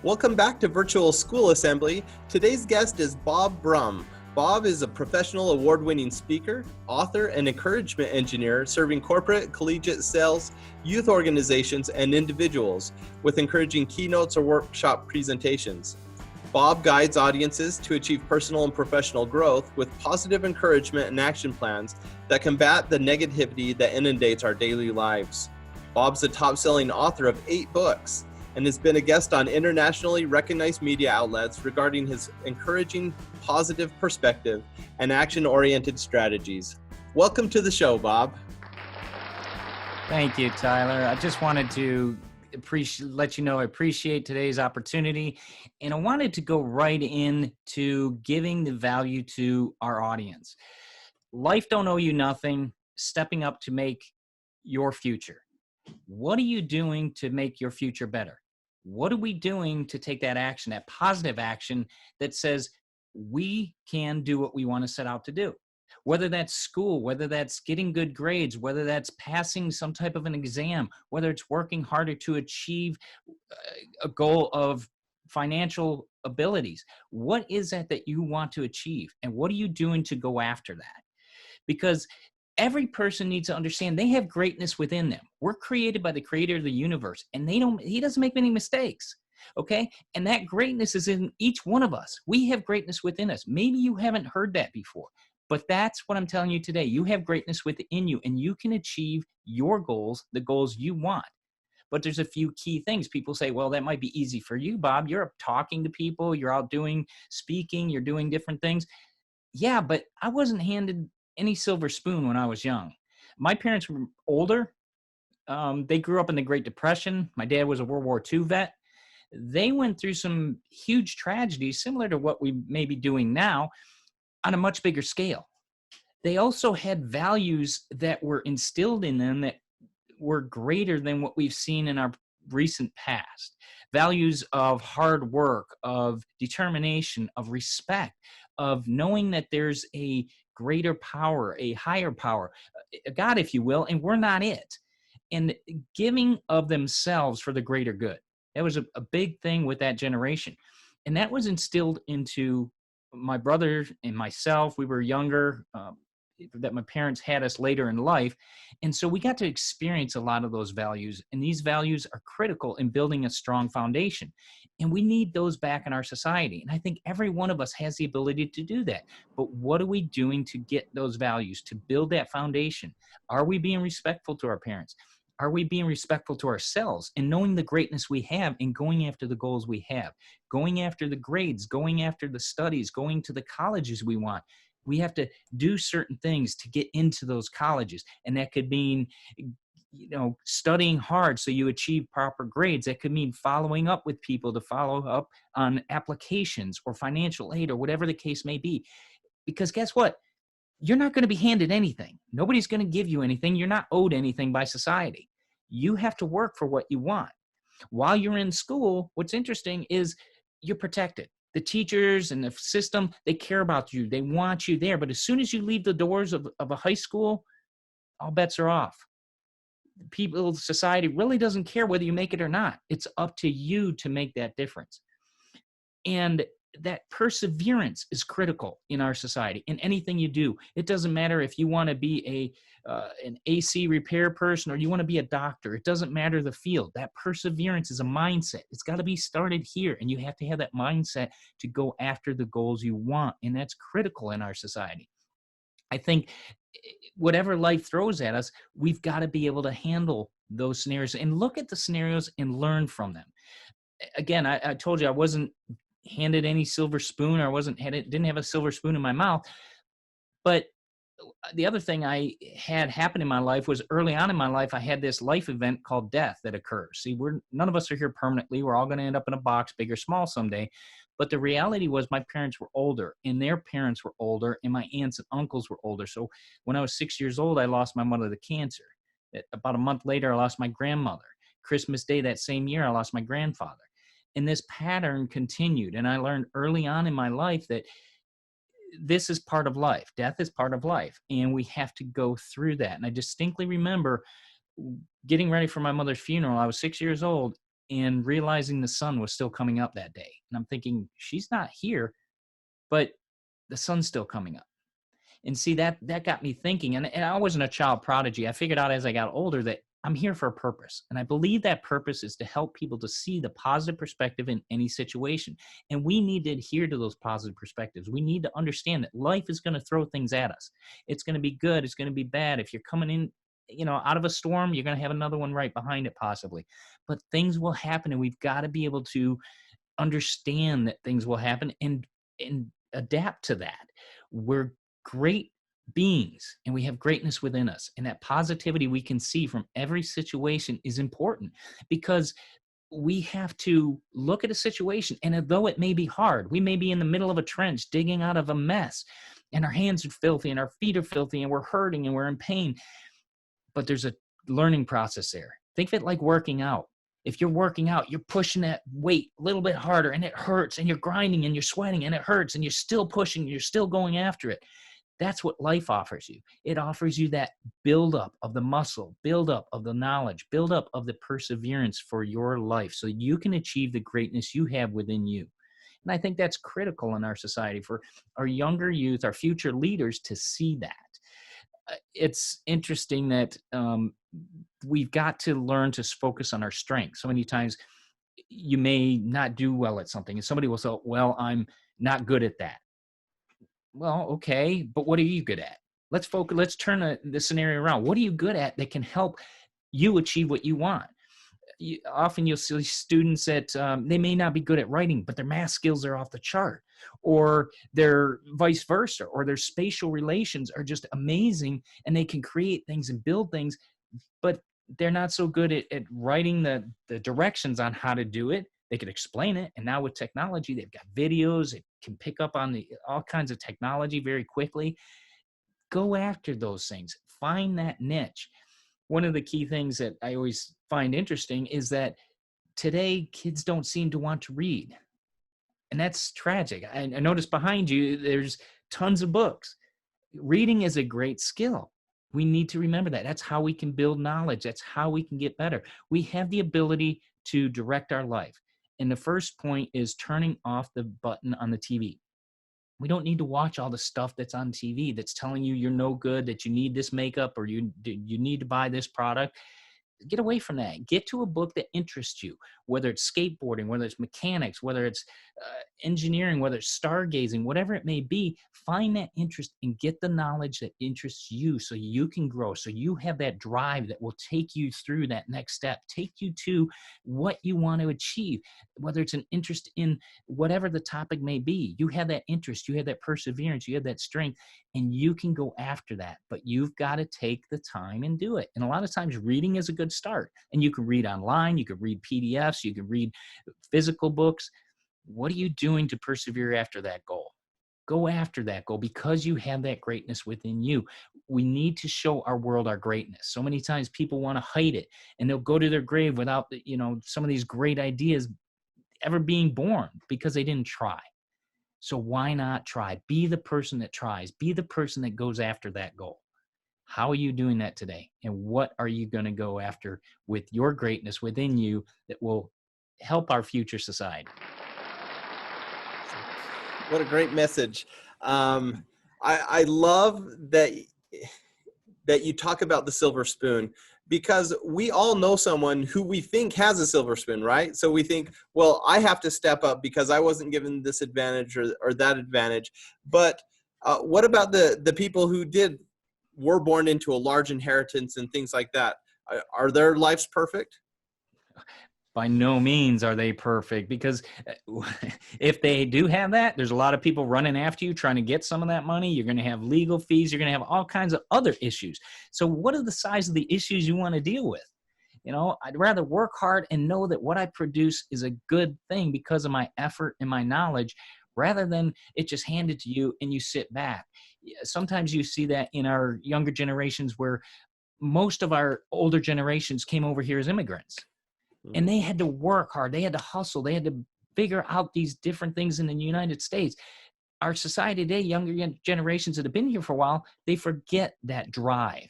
Welcome back to Virtual School Assembly. Today's guest is Bob Brumm. Bob is a professional award-winning speaker, author, and encouragement engineer serving corporate, collegiate sales, youth organizations, and individuals with encouraging keynotes or workshop presentations. Bob guides audiences to achieve personal and professional growth with positive encouragement and action plans that combat the negativity that inundates our daily lives. Bob's the top-selling author of 8 books and has been a guest on internationally recognized media outlets regarding his encouraging, positive perspective and action-oriented strategies. Welcome to the show, Bob. Thank you, Tyler. I just wanted to let you know I appreciate today's opportunity, and I wanted to go right into giving the value to our audience. Life don't owe you nothing, stepping up to make your future. What are you doing to make your future better? What are we doing to take that action, that positive action that says we can do what we want to set out to do? Whether that's school, whether that's getting good grades, whether that's passing some type of an exam, whether it's working harder to achieve a goal of financial abilities. What is that you want to achieve? And what are you doing to go after that? Because every person needs to understand they have greatness within them. We're created by the creator of the universe, and he doesn't make many mistakes. Okay. And that greatness is in each one of us. We have greatness within us. Maybe you haven't heard that before, but that's what I'm telling you today. You have greatness within you, and you can achieve your goals, the goals you want. But there's a few key things. People say, well, that might be easy for you, Bob. You're up talking to people, you're out doing speaking, you're doing different things. Yeah, but I wasn't handed any silver spoon when I was young. My parents were older. They grew up in the Great Depression. My dad was a World War II vet. They went through some huge tragedies similar to what we may be doing now on a much bigger scale. They also had values that were instilled in them that were greater than what we've seen in our recent past. Values of hard work, of determination, of respect, of knowing that there's a greater power, a higher power, a God, if you will, and we're not it. And giving of themselves for the greater good. That was a big thing with that generation. And that was instilled into my brother and myself. We were younger, that my parents had us later in life. And so we got to experience a lot of those values. And these values are critical in building a strong foundation. And we need those back in our society. And I think every one of us has the ability to do that. But what are we doing to get those values, to build that foundation? Are we being respectful to our parents? Are we being respectful to ourselves and knowing the greatness we have and going after the goals we have, going after the grades, going after the studies, going to the colleges we want? We have to do certain things to get into those colleges. And that could mean, studying hard so you achieve proper grades. That could mean following up with people to follow up on applications or financial aid or whatever the case may be. Because guess what? You're not going to be handed anything. Nobody's going to give you anything. You're not owed anything by society. You have to work for what you want. While you're in school, what's interesting is you're protected. The teachers and the system, they care about you. They want you there. But as soon as you leave the doors of a high school, all bets are off. People, society really doesn't care whether you make it or not. It's up to you to make that difference. And that perseverance is critical in our society. In anything you do, it doesn't matter if you want to be an AC repair person or you want to be a doctor. It doesn't matter the field. That perseverance is a mindset. It's got to be started here, and you have to have that mindset to go after the goals you want, and that's critical in our society. I think whatever life throws at us, we've got to be able to handle those scenarios and look at the scenarios and learn from them. Again, I told you I wasn't handed any silver spoon, or didn't have a silver spoon in my mouth. But the other thing I had happen in my life was early on in my life, I had this life event called death that occurs. See, none of us are here permanently. We're all going to end up in a box, big or small someday. But the reality was my parents were older and their parents were older and my aunts and uncles were older. So when I was 6 years old, I lost my mother to cancer. About a month later, I lost my grandmother. Christmas Day that same year, I lost my grandfather. And this pattern continued. And I learned early on in my life that this is part of life. Death is part of life. And we have to go through that. And I distinctly remember getting ready for my mother's funeral. I was 6 years old. and realizing the sun was still coming up that day. And I'm thinking, she's not here, but the sun's still coming up. And see, that got me thinking. And I wasn't a child prodigy. I figured out as I got older that I'm here for a purpose. And I believe that purpose is to help people to see the positive perspective in any situation. And we need to adhere to those positive perspectives. We need to understand that life is going to throw things at us. It's going to be good. It's going to be bad. If you're coming in, out of a storm, you're going to have another one right behind it possibly. But things will happen, and we've got to be able to understand that things will happen and adapt to that. We're great beings, and we have greatness within us, and that positivity we can see from every situation is important, because we have to look at a situation, and although it may be hard, we may be in the middle of a trench digging out of a mess, and our hands are filthy and our feet are filthy and we're hurting and we're in pain, but there's a learning process there. Think of it like working out. If you're working out, you're pushing that weight a little bit harder, and it hurts, and you're grinding and you're sweating and it hurts, and you're still pushing, you're still going after it. That's what life offers you. It offers you that buildup of the muscle, buildup of the knowledge, buildup of the perseverance for your life, so you can achieve the greatness you have within you. And I think that's critical in our society for our younger youth, our future leaders, to see that. It's interesting that we've got to learn to focus on our strengths. So many times you may not do well at something, and somebody will say, well, I'm not good at that. Well, okay, but what are you good at? Let's focus. Let's turn the scenario around. What are you good at that can help you achieve what you want? Often you'll see students that they may not be good at writing, but their math skills are off the chart, or their vice versa, or their spatial relations are just amazing, and they can create things and build things, but they're not so good at writing the directions on how to do it. They could explain it. And now with technology, they've got videos. It can pick up on all kinds of technology very quickly. Go after those things. Find that niche. One of the key things that I always find interesting is that today kids don't seem to want to read. And that's tragic. I noticed behind you, there's tons of books. Reading is a great skill. We need to remember that. That's how we can build knowledge. That's how we can get better. We have the ability to direct our life. And the first point is turning off the button on the TV. We don't need to watch all the stuff that's on TV that's telling you you're no good, that you need this makeup, or you need to buy this product. Get away from that. Get to a book that interests you, whether it's skateboarding, whether it's mechanics, whether it's engineering, whether it's stargazing, whatever it may be. Find that interest and get the knowledge that interests you, so you can grow, so you have that drive that will take you through that next step, take you to what you want to achieve, whether it's an interest in whatever the topic may be. You have that interest, you have that perseverance, you have that strength, and you can go after that. But you've got to take the time and do it. And a lot of times reading is a good start. And you can read online, you can read PDFs, you can read physical books. What are you doing to persevere after that goal? Go after that goal, because you have that greatness within you. We need to show our world our greatness. So many times people want to hide it, and they'll go to their grave without, some of these great ideas ever being born, because they didn't try. So why not try? Be the person that tries. Be the person that goes after that goal. How are you doing that today? And what are you going to go after with your greatness within you that will help our future society? What a great message. I love that you talk about the silver spoon, because we all know someone who we think has a silver spoon, right? So we think, well, I have to step up because I wasn't given this advantage or that advantage. But what about the people who were born into a large inheritance and things like that? Are their lives perfect? By no means are they perfect, because if they do have that, there's a lot of people running after you trying to get some of that money. You're going to have legal fees. You're going to have all kinds of other issues. So what are the size of the issues you want to deal with? I'd rather work hard and know that what I produce is a good thing because of my effort and my knowledge, rather than it just handed to you and you sit back. Sometimes you see that in our younger generations, where most of our older generations came over here as immigrants. And they had to work hard. They had to hustle. They had to figure out these different things in the United States. Our society today, younger generations that have been here for a while, they forget that drive.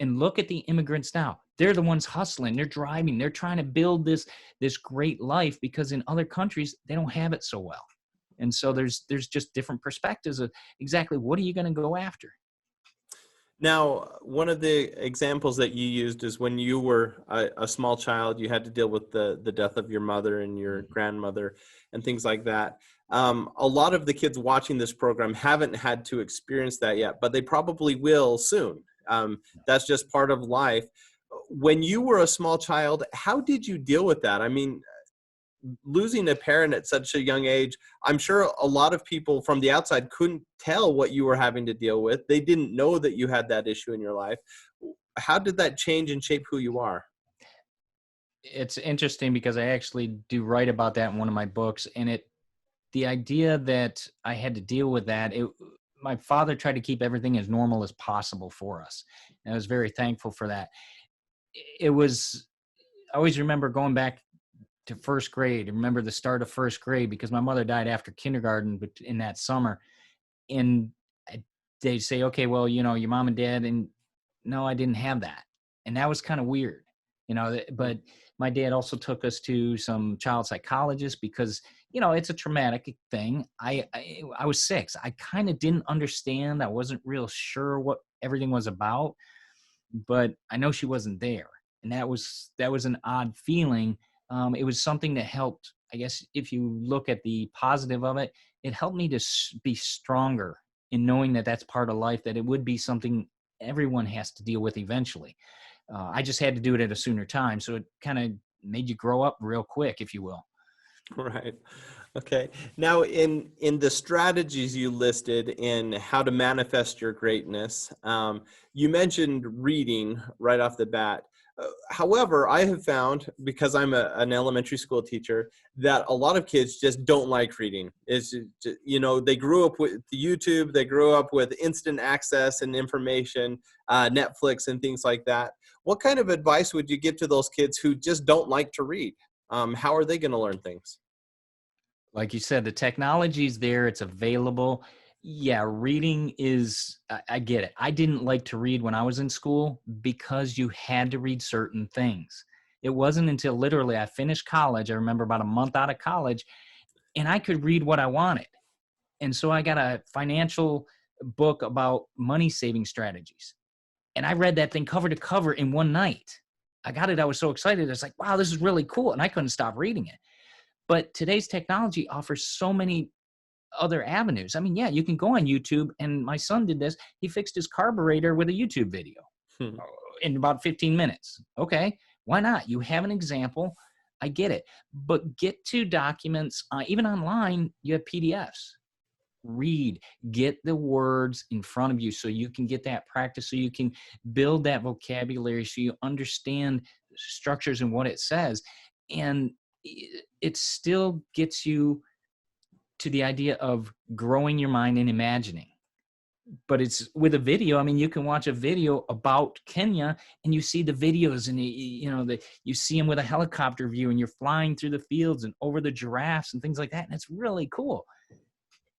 And look at the immigrants now. They're the ones hustling, they're driving, they're trying to build this great life, because in other countries they don't have it so well. And so there's just different perspectives of exactly what are you going to go after. Now, one of the examples that you used is when you were a small child, you had to deal with the death of your mother and your grandmother and things like that. A lot of the kids watching this program haven't had to experience that yet, but they probably will soon. That's just part of life. When you were a small child, how did you deal with that? I mean, losing a parent at such a young age, I'm sure a lot of people from the outside couldn't tell what you were having to deal with. They didn't know that you had that issue in your life. How did that change and shape who you are? It's interesting because I actually do write about that in one of my books, and the idea that I had to deal with that, my father tried to keep everything as normal as possible for us, and I was very thankful for that. It was, I always remember going back to first grade. I remember the start of first grade because my mother died after kindergarten, but in that summer, and they say, okay, well, your mom and dad, and no, I didn't have that. And that was kind of weird, but my dad also took us to some child psychologists because, it's a traumatic thing. I was 6. I kind of didn't understand. I wasn't real sure what everything was about, but I know she wasn't there. And that was an odd feeling. It was something that helped, I guess, if you look at the positive of it, it helped me to be stronger in knowing that that's part of life, that it would be something everyone has to deal with eventually. I just had to do it at a sooner time. So it kind of made you grow up real quick, if you will. Right. Okay. Now, in the strategies you listed in how to manifest your greatness, you mentioned reading right off the bat. However, I have found, because I'm an elementary school teacher, that a lot of kids just don't like reading. They grew up with YouTube, they grew up with instant access and information, Netflix and things like that. What kind of advice would you give to those kids who just don't like to read? How are they going to learn things? Like you said, the technology's there, it's available. Yeah, reading is, I get it. I didn't like to read when I was in school because you had to read certain things. It wasn't until literally I finished college, I remember about a month out of college, and I could read what I wanted. And so I got a financial book about money saving strategies. And I read that thing cover to cover in one night. I got it. I was so excited. It's like, wow, this is really cool. And I couldn't stop reading it. But today's technology offers so many other avenues. I mean, yeah, you can go on YouTube, and my son did this. He fixed his carburetor with a YouTube video Hmm. in about 15 minutes. Okay, why not? You have an example. I get it. But get to documents, even online, you have PDFs. Read, get the words in front of you so you can get that practice, so you can build that vocabulary, so you understand structures and what it says. And it still gets you to the idea of growing your mind and imagining. But it's with a video. I mean, you can watch a video about Kenya and you see the videos, and you see them with a helicopter view, and you're flying through the fields and over the giraffes and things like that. And it's really cool.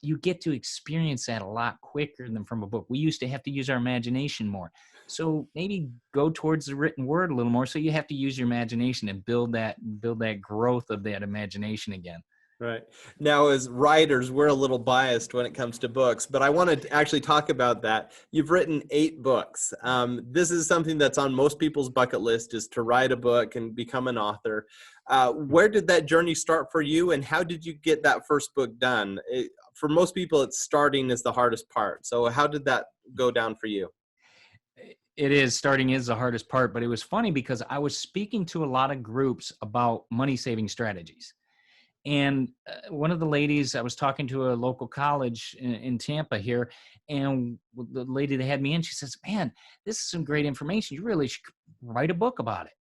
You get to experience that a lot quicker than from a book. We used to have to use our imagination more. So maybe go towards the written word a little more. So you have to use your imagination and build that growth of that imagination again. Right. Now, as writers, we're a little biased when it comes to books, but I want to actually talk about that. You've written 8 books. This is something that's on most people's bucket list, is to write a book and become an author. Where did that journey start for you, and how did you get that first book done? For most people, it's starting is the hardest part. So how did that go down for you? It is, starting is the hardest part, but it was funny because I was speaking to a lot of groups about money saving strategies. And one of the ladies, I was talking to a local college in Tampa here, and the lady that had me in, she says, man, this is some great information. You really should write a book about it.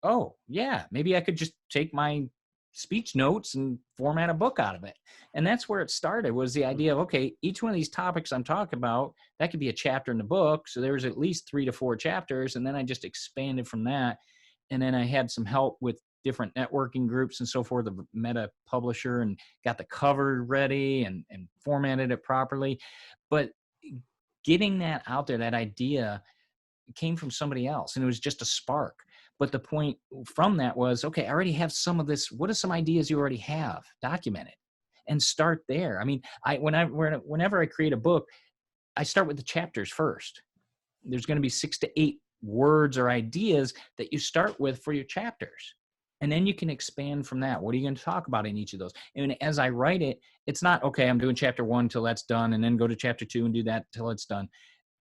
Oh, yeah, maybe I could just take my speech notes and format a book out of it. And that's where it started, was the idea of, okay, each one of these topics I'm talking about, that could be a chapter in the book. So there's at least 3 to 4 chapters. And then I just expanded from that. And then I had some help with different networking groups and so forth, the meta publisher, and got the cover ready and formatted it properly. But getting that out there, that idea, came from somebody else, and it was just a spark. But the point from that was, okay, I already have some of this. What are some ideas you already have? Document it and start there. I mean, whenever I create a book, I start with the chapters first. There's going to be 6 to 8 words or ideas that you start with for your chapters. And then you can expand from that. What are you going to talk about in each of those? And as I write it, it's not, okay, I'm doing chapter 1 till that's done, and then go to chapter 2 and do that till it's done.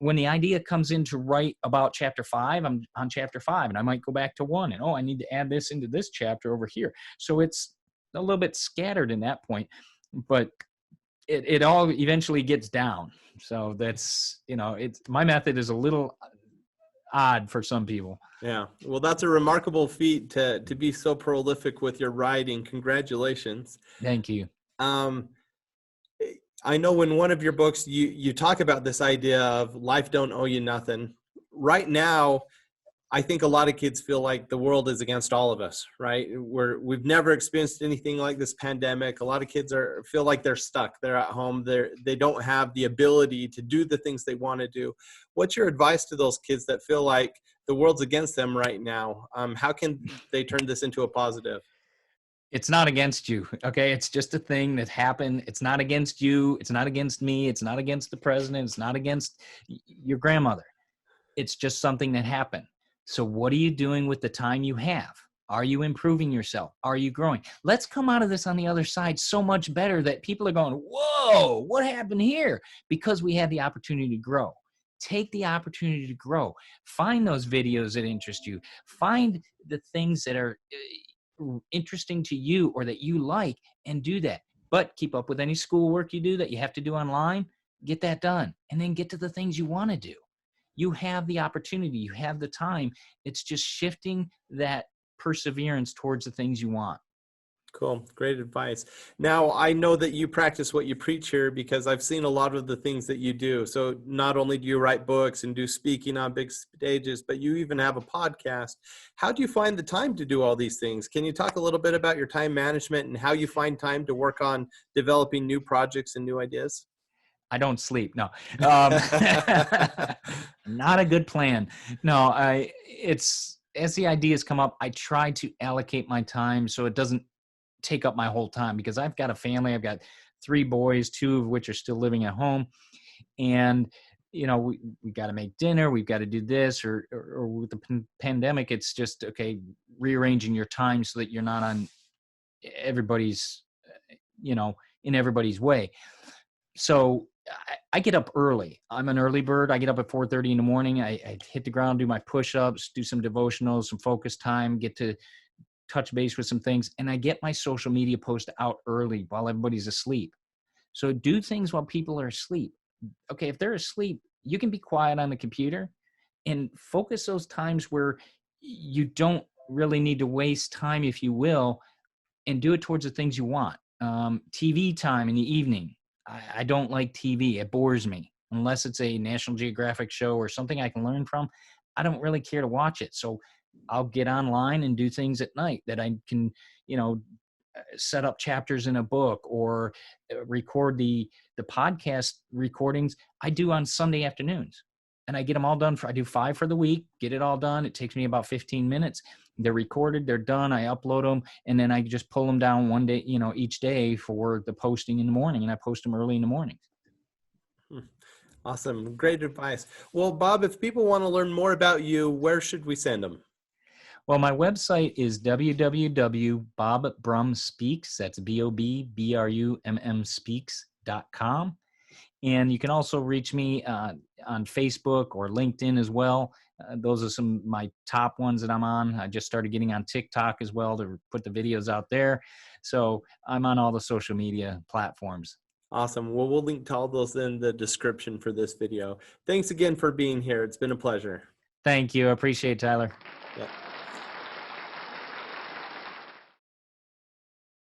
When the idea comes in to write about chapter 5, I'm on chapter 5, and I might go back to 1 and, I need to add this into this chapter over here. So it's a little bit scattered in that point, but it all eventually gets down. So that's, it's, my method is a little odd for some people. Yeah. Well, that's a remarkable feat to be so prolific with your writing. Congratulations. Thank you. I know in one of your books, you talk about this idea of life don't owe you nothing. Right now, I think a lot of kids feel like the world is against all of us, right? We've never experienced anything like this pandemic. A lot of kids feel like they're stuck. They're at home. They don't have the ability to do the things they want to do. What's your advice to those kids that feel like the world's against them right now? How can they turn this into a positive? It's not against you, okay? It's just a thing that happened. It's not against you. It's not against me. It's not against the president. It's not against your grandmother. It's just something that happened. So what are you doing with the time you have? Are you improving yourself? Are you growing? Let's come out of this on the other side so much better that people are going, whoa, what happened here? Because we had the opportunity to grow. Take the opportunity to grow. Find those videos that interest you. Find the things that are interesting to you or that you like, and do that. But keep up with any schoolwork you do that you have to do online. Get that done, and then get to the things you want to do. You have the opportunity, you have the time. It's just shifting that perseverance towards the things you want. Cool. Great advice. Now, I know that you practice what you preach here because I've seen a lot of the things that you do. So not only do you write books and do speaking on big stages, but you even have a podcast. How do you find the time to do all these things? Can you talk a little bit about your time management and how you find time to work on developing new projects and new ideas? I don't sleep. No, not a good plan. No, it's, as the ideas come up, I try to allocate my time so it doesn't take up my whole time, because I've got a family. I've got 3 boys, 2 of which are still living at home. And, we got to make dinner. We've got to do this, or with the pandemic, it's just, okay, rearranging your time so that you're not on everybody's, in everybody's way. So I get up early. I'm an early bird. I get up at 4:30 in the morning. I hit the ground, do my push-ups, do some devotionals, some focus time, get to touch base with some things, and I get my social media post out early while everybody's asleep. So do things while people are asleep. Okay, if they're asleep, you can be quiet on the computer and focus those times where you don't really need to waste time, if you will, and do it towards the things you want. TV time in the evening. I don't like TV. It bores me. Unless it's a National Geographic show or something I can learn from, I don't really care to watch it. So I'll get online and do things at night that I can, set up chapters in a book, or record the podcast recordings I do on Sunday afternoons. And I get them all done. I do 5 for the week, get it all done. It takes me about 15 minutes. They're recorded, they're done. I upload them, and then I just pull them down one day, each day for the posting in the morning, and I post them early in the morning. Awesome. Great advice. Well, Bob, if people want to learn more about you, where should we send them? Well, my website is www.bobbrummspeaks. That's BOBBRUMM speaks.com. And you can also reach me on Facebook or LinkedIn as well. Those are some of my top ones that I'm on. I just started getting on TikTok as well to put the videos out there. So I'm on all the social media platforms. Awesome. Well, we'll link to all those in the description for this video. Thanks again for being here. It's been a pleasure. Thank you. I appreciate it, Tyler. Yeah.